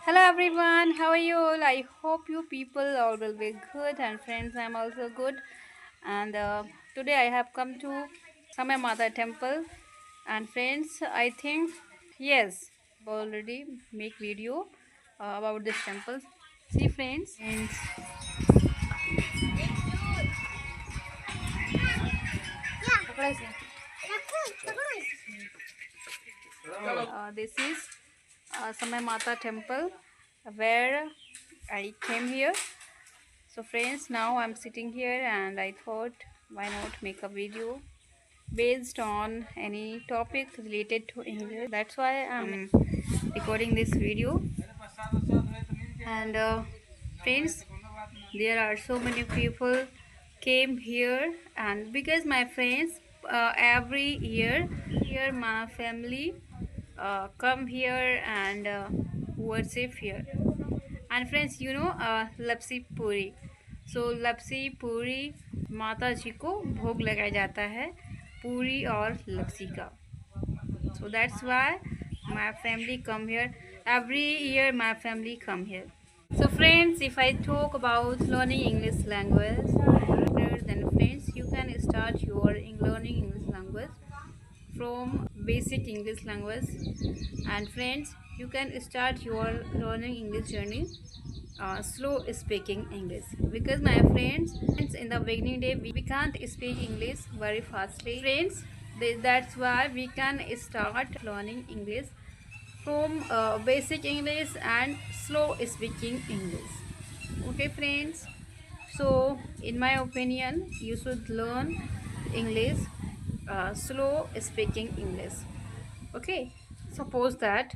Hello everyone, how are you all? I hope you people all will be good, and friends, I'm also good. And today I have come to Samay Mata temple, and friends, I think yes, already make video about this temple. See friends, this is Samay Mata temple where I came here. So friends, now I'm sitting here and I thought why not make a video based on any topic related to English. That's why I'm recording this video. And friends, there are so many people came here, and because my friends every year my family come here and worship here. And friends, लपसी पूरी, सो लपसी पूरी माता जी को भोग लगाया जाता है, पूरी और लपसी का. So that's why my family come here. Every year my family come here. So friends, if I talk about learning English language, then friends, you can start your learning English language from basic English language. And friends, you can start your learning English journey slow speaking English, because my friends in the beginning day we can't speak English very fastly. Friends, that's why we can start learning English from basic English and slow speaking English. Okay friends, so in my opinion you should learn English slow speaking English. Okay, suppose that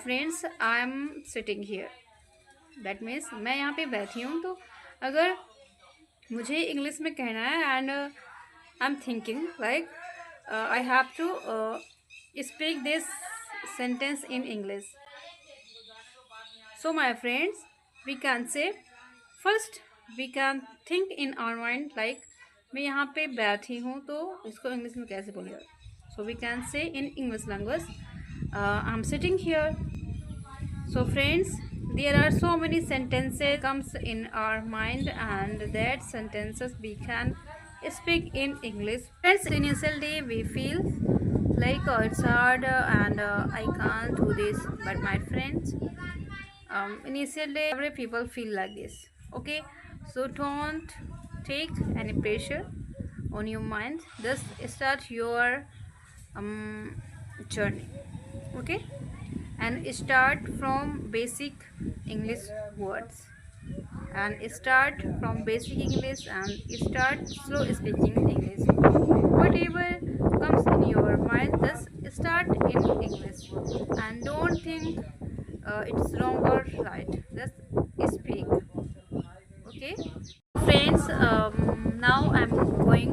friends, I am sitting here. That means मैं यहाँ पे बैठी हूँ, तो अगर मुझे English में कहना है and I am thinking like I have to speak this sentence in English. So my friends, we can say first we can think in our mind like मैं यहाँ पे बैठी हूँ तो इसको इंग्लिश में कैसे बोलेगा. सो we can say in English language I am sitting here. So friends, there are so many sentences comes in our mind, and that sentences we can speak in English. Friends, initial day we feel like it's hard and I can't do this. But my friends, initially every people feel like this. Okay, so don't take any pressure on your mind. Just start your journey. Okay, and start from basic English words, and start from basic English and start slow speaking English. Whatever comes in your mind, just start in English and don't think it's wrong or right, just speak. Okay friends, now I'm going